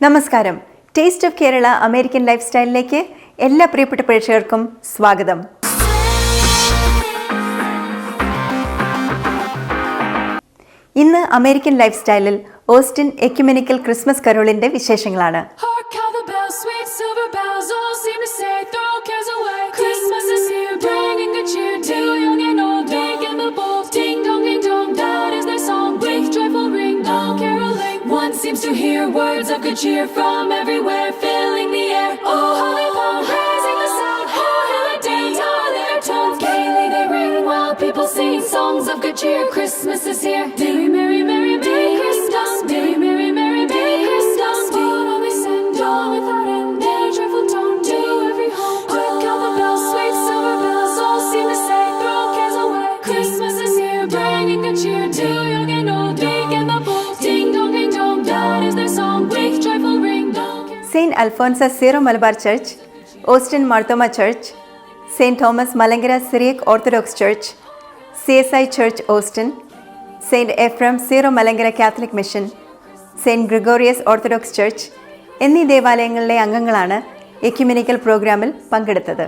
നമസ്കാരം. Taste of Kerala American life സ്റ്റൈലിലേക്ക് എല്ലാ പ്രിയപ്പെട്ട പ്രേക്ഷകർക്കും സ്വാഗതം. ഇന്ന് അമേരിക്കൻ ലൈഫ് സ്റ്റൈലിൽ ഓസ്റ്റിൻ എക്യുമെനിക്കൽ ക്രിസ്മസ് കരോളിന്റെ വിശേഷങ്ങളാണ്. Seems to hear words of good cheer from everywhere, filling the air. Oh, holy palm, raising the sound. Oh, holiday, all their tones gaily they ring while people sing songs of good cheer. Christmas is here. Merry, merry, merry, merry Christmas. Merry, merry, merry, merry Christmas. What all we send, all without end, a joyful tone to every home. Quick all the bells, sweet silver bells, all seem to say, throw cares away. Christmas is here, bringing good cheer to young and old, big and the bold. Ding dong, ding dong. Saint Alphonsus Syro Malabar church, Austin Marthoma church, saint Thomas Malankara Syriac Orthodox church, CSI church Austin, saint Ephrem Syro Malankara Catholic mission, saint Gregorios orthodox church എന്നീ ദേവാലയങ്ങളിലെ അംഗങ്ങളാണ് ecumenical പ്രോഗ്രാമിൽ പങ്കെടുത്തത്.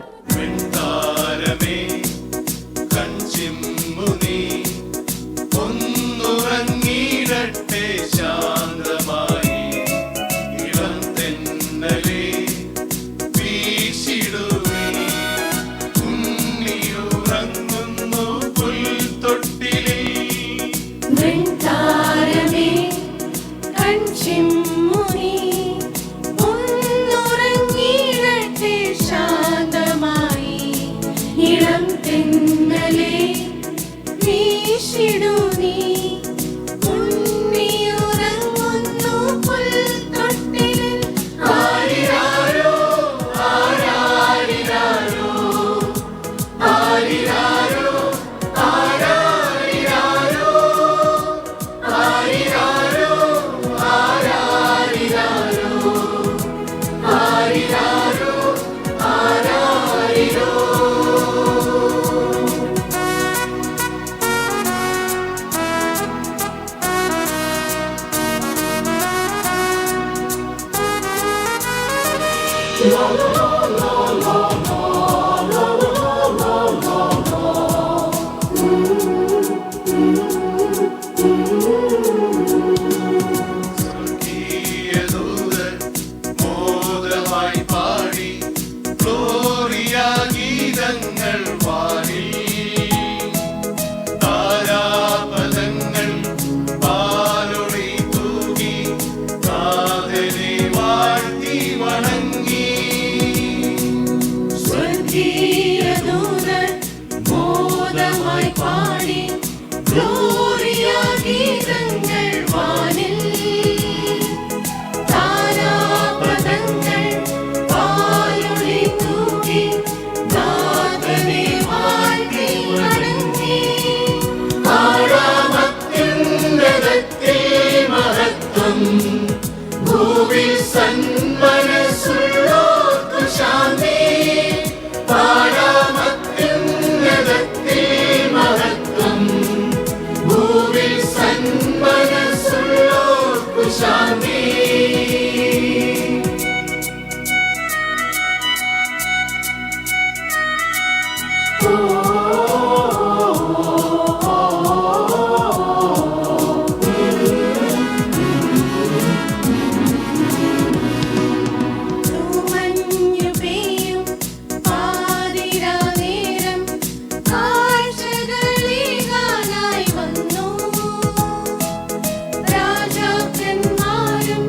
രാജാക്കന്മാരും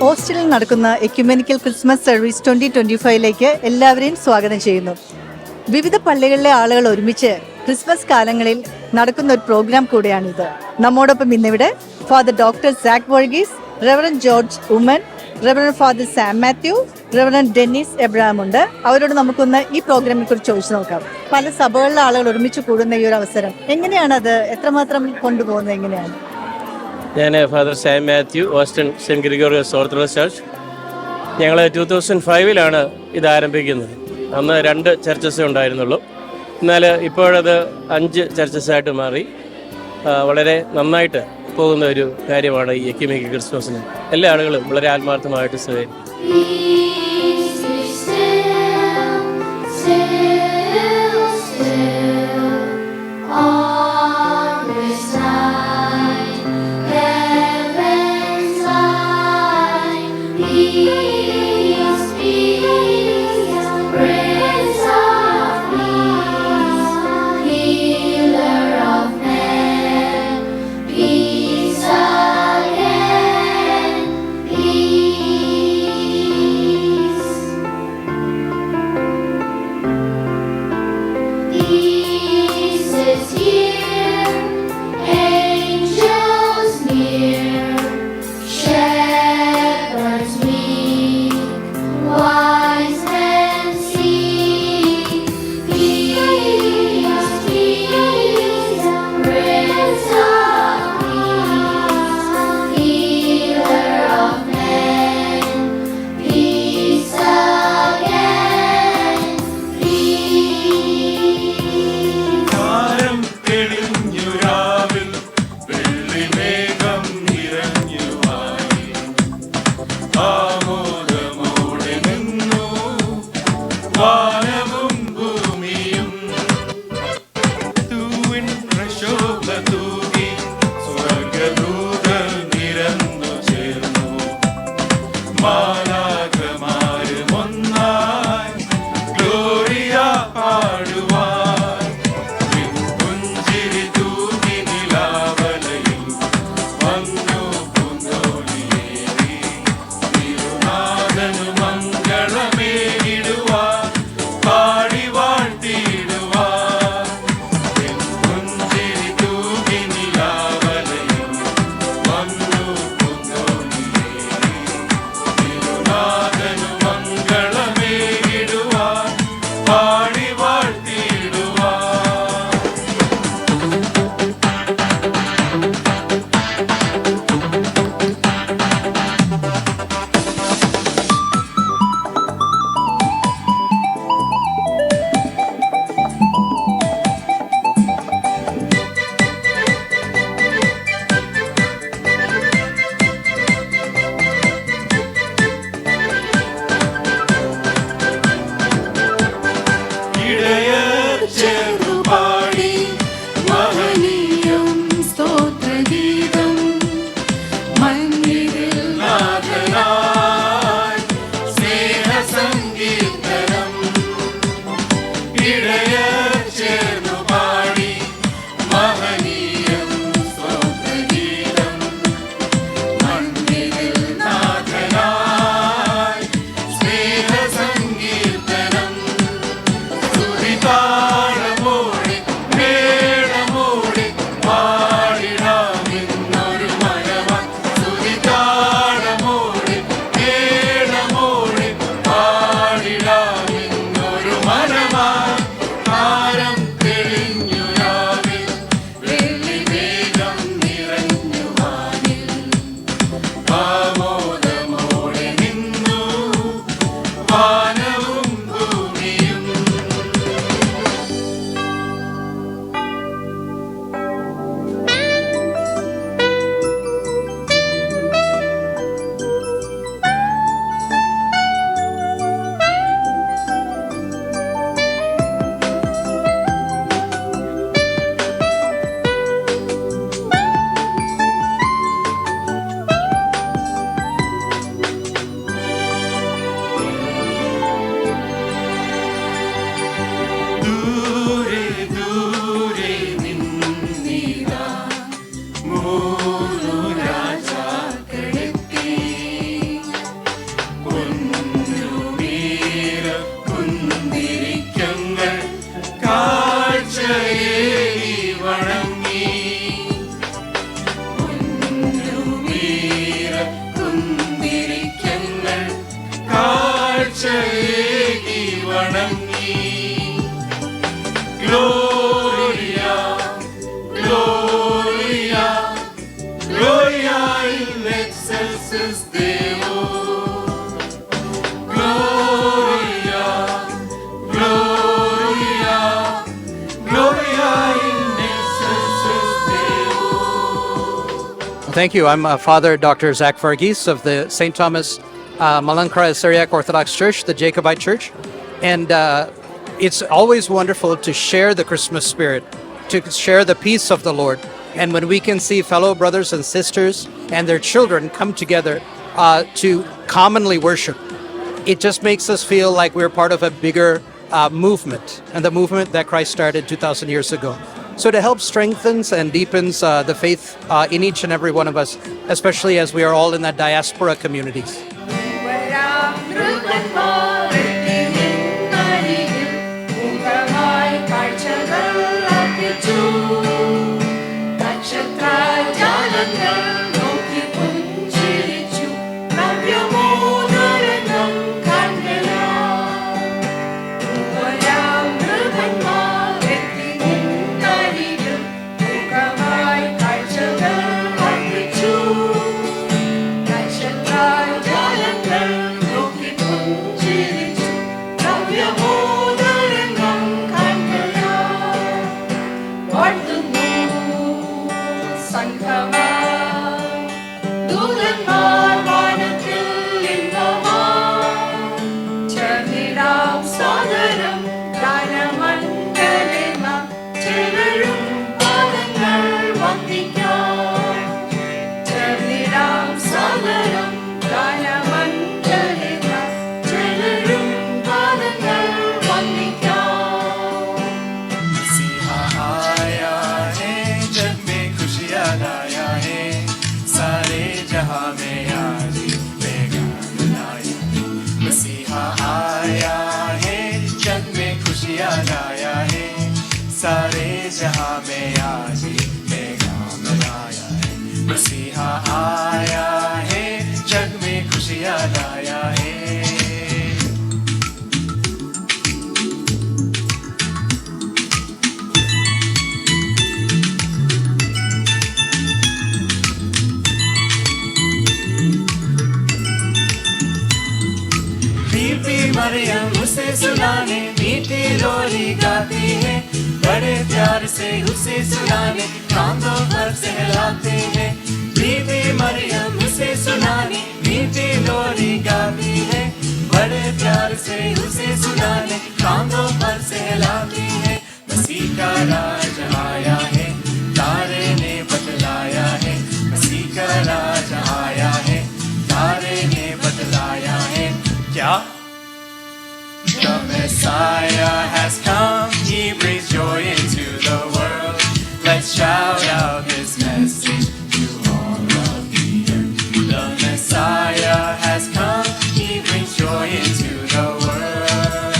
ഓസ്റ്റിനിൽ നടക്കുന്ന ecumenical Christmas service 2025 എല്ലാവരെയും സ്വാഗതം ചെയ്യുന്നു. വിവിധ പള്ളികളിലെ ആളുകൾ ഒരുമിച്ച് ക്രിസ്മസ് കാലങ്ങളിൽ നടക്കുന്ന ഒരു പ്രോഗ്രാം കൂടെയാണിത്. നമ്മോടൊപ്പം ഇന്നിവിടെ father doctor Zac Varghese, reverend George Oommen, reverend father Sam Mathew, reverend Dennis Abraham ഉണ്ട്. അവരോട് നമുക്കൊന്ന് ഈ പ്രോഗ്രാമിനെ കുറിച്ച് ചോദിച്ചു നോക്കാം. പല സഭകളിലെ ആളുകൾ ഒരുമിച്ച് കൂടുന്ന ഈ ഒരു അവസരം എങ്ങനെയാണ്, അത് എത്രമാത്രം കൊണ്ടുപോകുന്നത് എങ്ങനെയാണ്? ഞാൻ father Sam Mathew, Austin saint Gregorios orthodox church. ഞങ്ങൾ 2005 ഇത് ആരംഭിക്കുന്നത്. അന്ന് 2 ചർച്ചസേ ഉണ്ടായിരുന്നുള്ളൂ. എന്നാൽ ഇപ്പോഴത് 5 ചർച്ചസായിട്ട് മാറി. വളരെ നന്നായിട്ട് പോകുന്ന ഒരു കാര്യമാണ് ഈ എക്യുമെനിക്കൽ ക്രിസ്മസിന്. എല്ലാ ആളുകളും വളരെ ആത്മാർത്ഥമായിട്ട് സഹകരിക്കും. Thank you. I'm Father Dr. Zach Varghese of the St. Thomas Malankara Syriac Orthodox Church, the Jacobite Church. And it's always wonderful to share the Christmas spirit, to share the peace of the Lord. And when we can see fellow brothers and sisters and their children come together to commonly worship, it just makes us feel like we're part of a bigger movement, and the movement that Christ started 2,000 years ago. So to help strengthens and deepens the faith in each and every one of us, especially as we are all in that diaspora communities. सारे जहां में आज पैगाम लाया है मसीहा आया है जग में खुशियां लाया है बीबी मरियम उसे सुनाने मीठी लोरी गाती है बड़े प्यार से उसे सुनाने कांधों पर सहलाते हैं बीबी मरियम उसे सुनाने मीठी लोरी गाती है बड़े प्यार से उसे सुनाने कांधों पर सहलाती है मसीह का राज आया है तारे ने बतलाया है मसीह का राज आया है तारे ने बतलाया है क्या The Messiah has come, He brings joy into the world. Let's shout out His message to all of the earth. The Messiah has come, He brings joy into the world.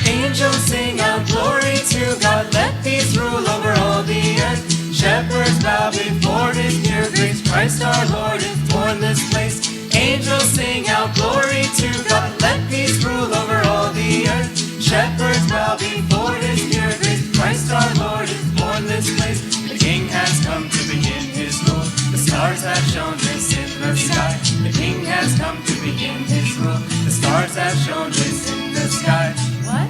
Angels sing out glory to God, let peace rule over all the earth. Shepherds bow before His near grace, Christ our Lord is born this place. Angels sing out glory to God, let peace rule over all the earth. Shepherds bow before His near grace, Christ our Lord is born this place. The King has come to begin His rule, the stars have shown this in the sky. The King has come to begin His rule, the stars have shown this in the sky. What?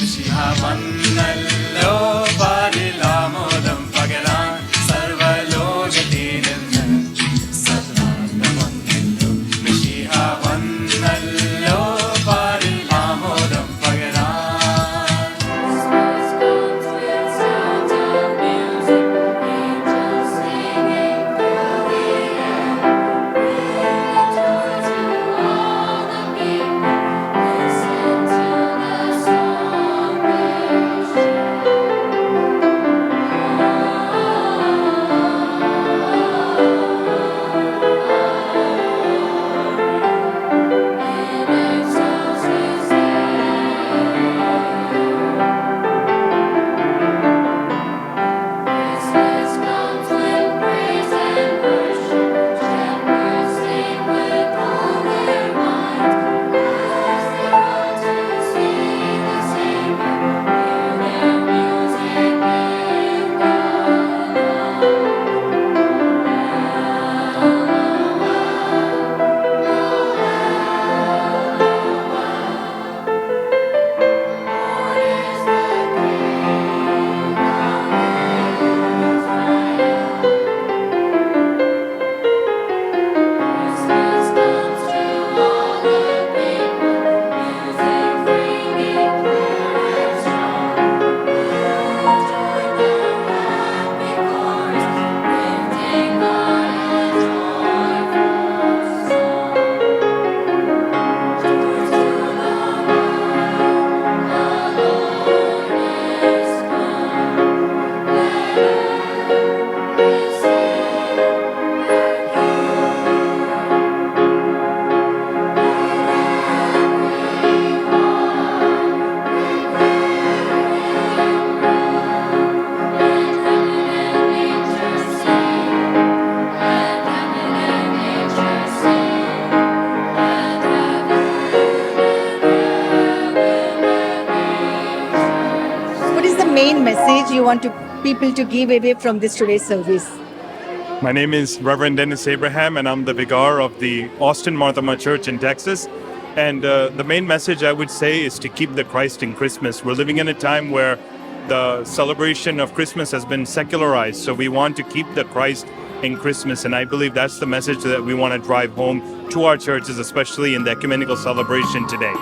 Shihavannallo parilamodam pagaran sarvalogatinam sadranamannallo Shihavannallo parilamodam pagaran Christmas comes with sounds of music, angels singing through the air, bringing joy to all the people. Listen to the song they share. main message you want to people to give away from this today's service? My name is Reverend Dennis Abraham, and I'm the vicar of the Austin Marthoma Church in Texas. And the main message I would say is to keep the Christ in Christmas. We're living in a time where the celebration of Christmas has been secularized, so we want to keep the Christ in Christmas, and I believe that's the message that we want to drive home to our churches, especially in the ecumenical celebration today.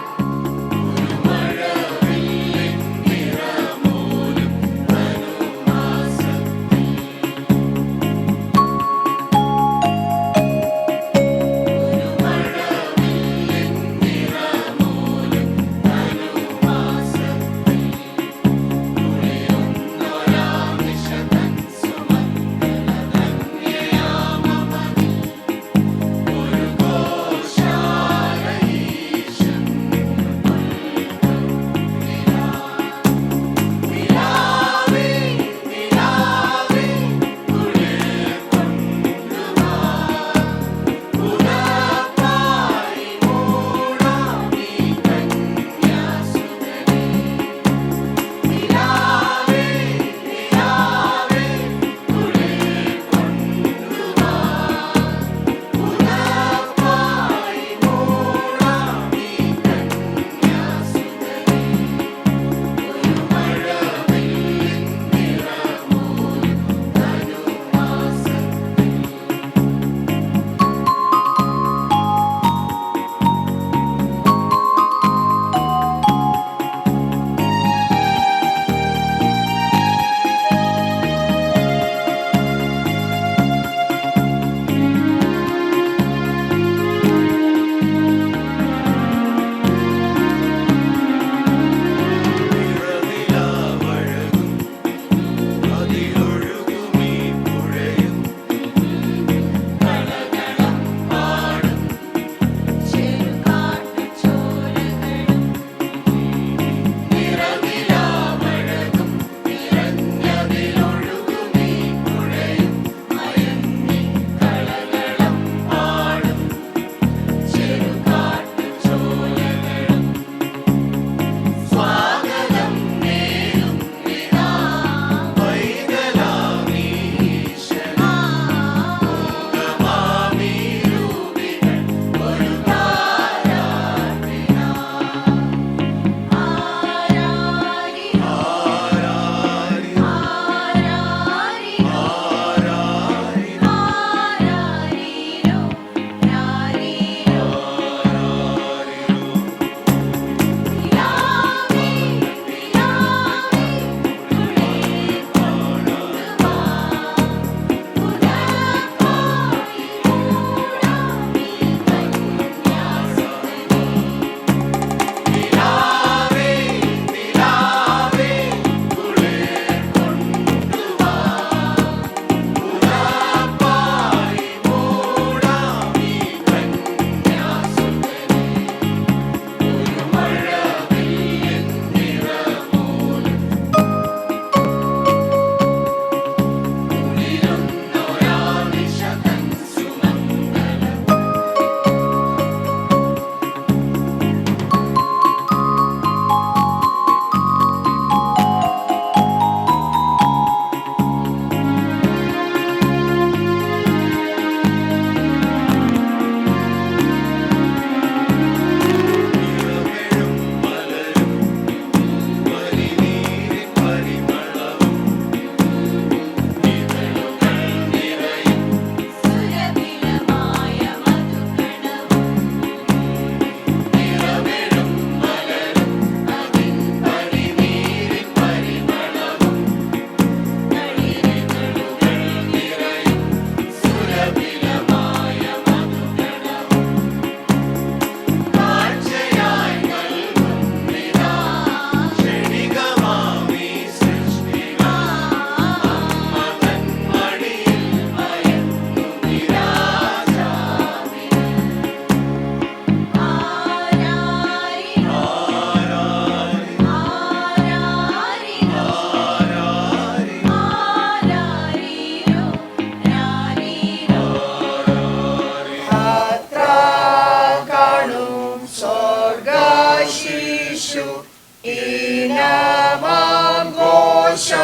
What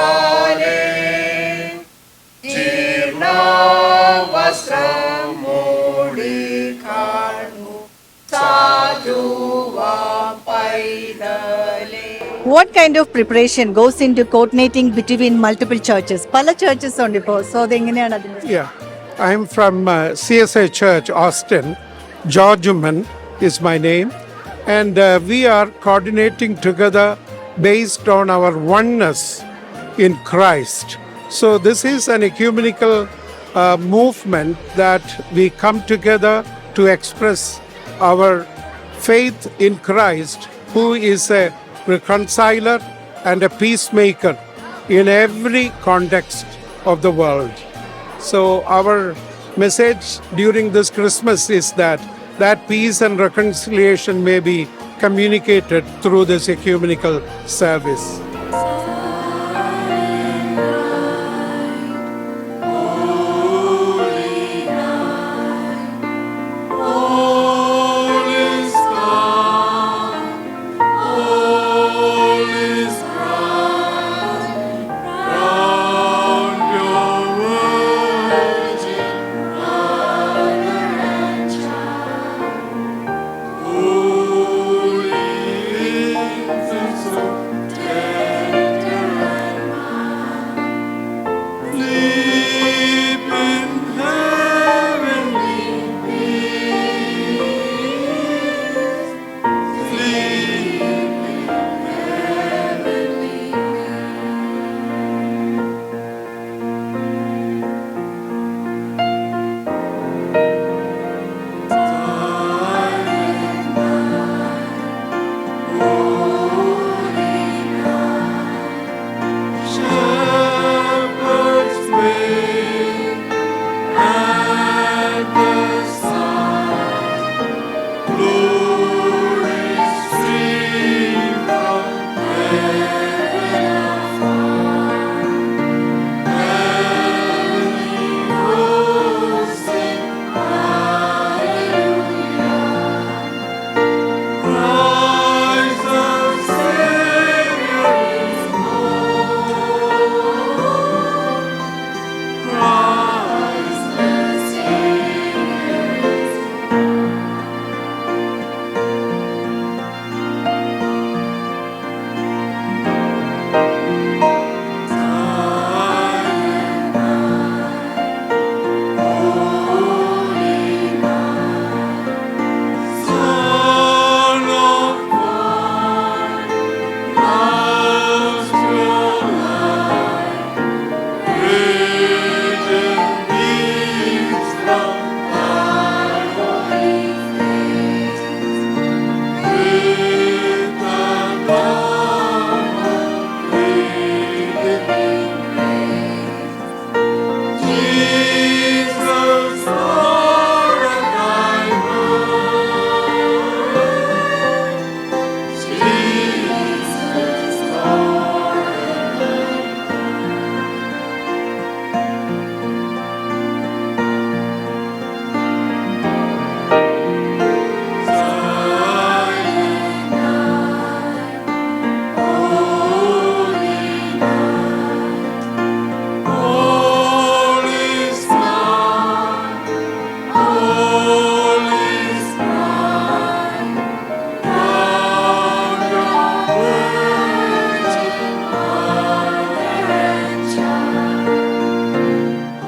kind of preparation goes into coordinating between multiple churches? പല churches ഉണ്ട് ഇപ്പോൾ. So അതെങ്ങനെയാണ് അതിന്റെ? Yeah, I'm from CSI Church, Austin. George Uman is my name. And we are coordinating together based on our oneness in Christ. So this is an ecumenical movement that we come together to express our faith in Christ, who is a reconciler and a peacemaker in every context of the world. So our message during this Christmas is that peace and reconciliation may be communicated through this ecumenical service.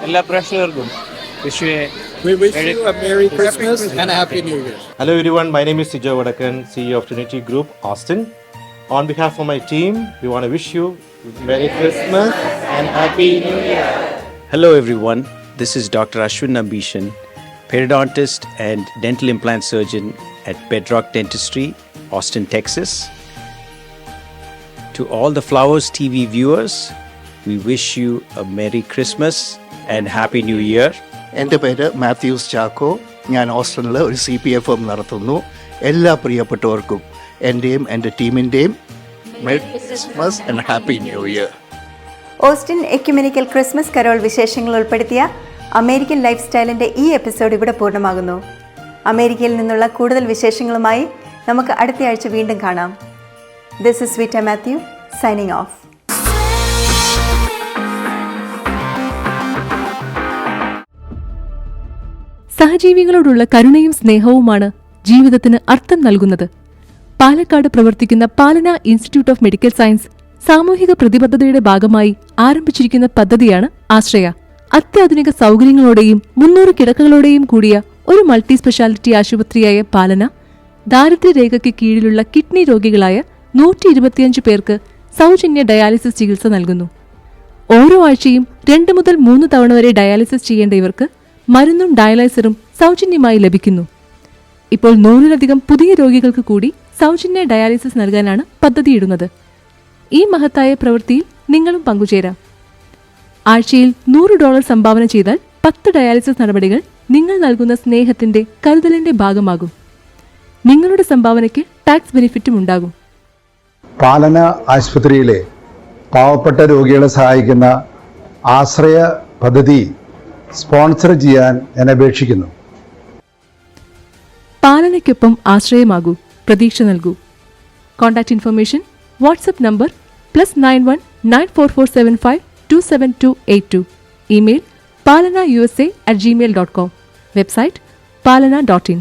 എല്ലാ പ്രേക്ഷകർക്കും We wish you a Merry Christmas and a Happy New Year. Hello everyone, my name is Sijo Vadakan, CEO of Trinity Group, Austin. On behalf of my team, we want to wish you Merry Christmas and Happy New Year. Hello everyone, this is Dr. Ashwin Nambishan, periodontist and dental implant surgeon at Bedrock Dentistry, Austin, Texas. To all the Flowers TV viewers, we wish you a Merry Christmas and Happy New Year. എൻ്റെ പേര് മാത്യൂസ് ചാക്കോ. ഞാൻ ഓസ്റ്റിനിൽ ഒരു CPF നടത്തുന്നു. എല്ലാ പ്രിയപ്പെട്ടവർക്കും എൻ്റെയും എൻ്റെ ടീമിൻ്റെയും merry Christmas and happy new year. Austin ecumenical Christmas carol വിശേഷങ്ങൾ ഉൾപ്പെടുത്തിയ അമേരിക്കൻ ലൈഫ് സ്റ്റൈലിൻ്റെ ഈ എപ്പിസോഡ് ഇവിടെ പൂർണ്ണമാകുന്നു. അമേരിക്കയിൽ നിന്നുള്ള കൂടുതൽ വിശേഷങ്ങളുമായി നമുക്ക് അടുത്തയാഴ്ച വീണ്ടും കാണാം. ദിസ് ഇസ് വിറ്റ മാത്യു സൈനിങ് ഓഫ്. സഹജീവികളോടുള്ള കരുണയും സ്നേഹവുമാണ് ജീവിതത്തിന് അർത്ഥം നൽകുന്നത്. പാലക്കാട് പ്രവർത്തിക്കുന്ന പാലന ഇൻസ്റ്റിറ്റ്യൂട്ട് ഓഫ് മെഡിക്കൽ സയൻസ് സാമൂഹിക പ്രതിബദ്ധതയുടെ ഭാഗമായി ആരംഭിച്ചിരിക്കുന്ന പദ്ധതിയാണ് ആശ്രയ. അത്യാധുനിക സൗകര്യങ്ങളോടെയും 300 കിടക്കകളോടെയും കൂടിയ ഒരു മൾട്ടി സ്പെഷ്യാലിറ്റി ആശുപത്രിയായ പാലന ദാരിദ്ര്യരേഖയ്ക്ക് കീഴിലുള്ള കിഡ്നി രോഗികളായ 125 പേർക്ക് സൗജന്യ ഡയാലിസിസ് ചികിത്സ നൽകുന്നു. ഓരോ ആഴ്ചയും 2 മുതൽ 3 തവണ വരെ ഡയാലിസിസ് ചെയ്യേണ്ട ഇവർക്ക് മരുന്നും ഡയാലൈസറും സൗജന്യമായി ലഭിക്കുന്നു. ഇപ്പോൾ 100-ലധികം പുതിയ രോഗികൾക്ക് കൂടി സൗജന്യ ഡയാലിസിസ് നൽകാനാണ് പദ്ധതിയിടുന്നത്. ഈ മഹത്തായ പ്രവൃത്തിയിൽ നിങ്ങളും പങ്കുചേരാം. ആഴ്ചയിൽ $100 സംഭാവന ചെയ്താൽ 10 ഡയാലിസിസ് നടപടികൾ നിങ്ങൾ നൽകുന്ന സ്നേഹത്തിന്റെ കരുതലിന്റെ ഭാഗമാകും. നിങ്ങളുടെ സംഭാവനയ്ക്ക് ടാക്സ് ബെനിഫിറ്റും ഉണ്ടാകും. പാലന ആശുപത്രിയിലെ പാവപ്പെട്ട രോഗികളെ സഹായിക്കുന്ന ആശ്രയ പദ്ധതി സ്പോൺസർ ചെയ്യാൻ ഞാൻ അപേക്ഷിക്കുന്നു. പാലനയ്ക്കൊപ്പം ആശ്രയമാകൂ, പ്രതീക്ഷ നൽകൂ. Contact information WhatsApp number +91 94475 27282. Email palanausa@gmail.com. Website palana.in.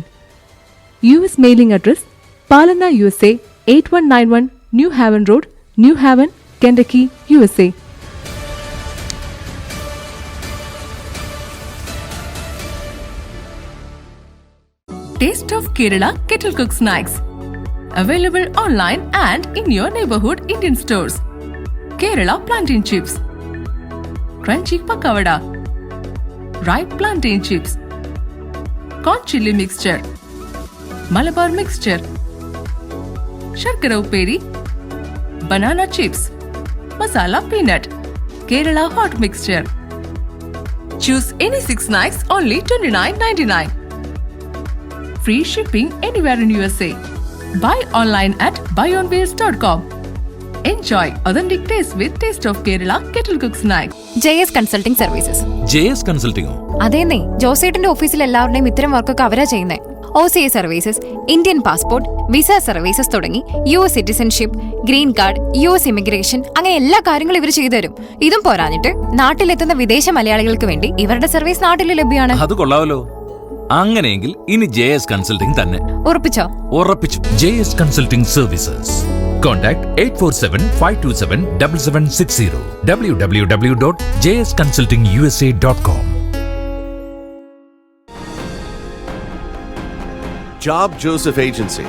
US mailing address Palana USA 8191 New Haven Road, New Haven, Kentucky, USA. Taste of Kerala Kettle Cook Snacks. Available online and in your neighborhood Indian stores. Kerala Plantain Chips, Crunchy Pakavada, Ripe Plantain Chips, Corn Chili Mixture, Malabar Mixture, Sharkara Uperi, Banana Chips, Masala Peanut, Kerala Hot Mixture. Choose any 6 snacks only $29.99. Free shipping anywhere in USA. Buy online at buyonwheels.com. Enjoy authentic taste with Taste of Kerala Kettle Cook Snacks. JS Consulting Services. JS Consulting. അതേന്നേ, ജോസേട്ടന്റെ ഓഫീസിൽ എല്ലാവരുടെയും ഇത്തരം വർക്കൊക്കെ അവരാ ചെയ്യുന്നത്. OCA services, Indian passport, visa services തുടങ്ങി US citizenship, green card, US immigration, അങ്ങനെ എല്ലാ കാര്യങ്ങളും ഇവർ ചെയ്തുതരും. ഇതും പോരാഞ്ഞിട്ട് നാട്ടിലെത്തുന്ന വിദേശ മലയാളികൾക്ക് വേണ്ടി ഇവരുടെ സർവീസ് നാട്ടിൽ ലഭ്യമാണ്. അത് കൊള്ളാമല്ലോ. അങ്ങനെയെങ്കിൽ ഇനി JS Consulting തന്നെ. ഉറപ്പിച്ചോ? ഉറപ്പിച്ചു. JS Consulting Services. Contact 847-527-7760. www.jsconsultingusa.com. Job Joseph Agency.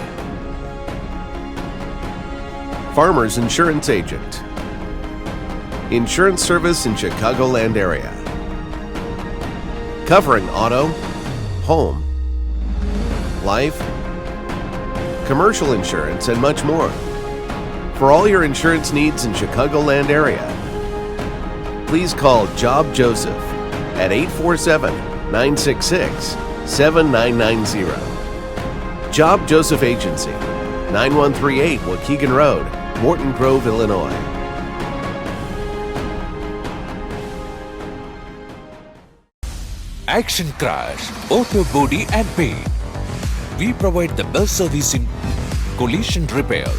Farmers Insurance Agent. Insurance service in Chicagoland area. Covering auto, home, life, commercial insurance, and much more. For all your insurance needs in Chicagoland area, please call Job Joseph at 847-966-7990. Job Joseph Agency, 9138 Waukegan Road, Morton Grove, Illinois. Action Crash Auto Body and Paint. We provide the best service in collision repair,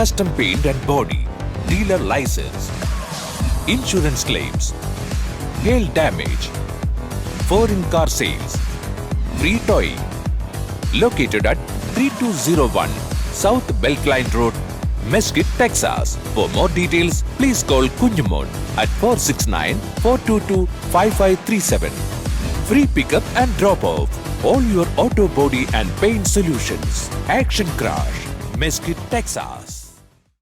custom paint and body, dealer license, insurance claims, hail damage, foreign car sales, free towing. Located at 3201 South Belkline Road, Mesquite, Texas. For more details, please call Kunjumon at 469-422-5537. Free pickup and drop off. All your auto body and paint solutions. Action Crash, Mesquite, Texas.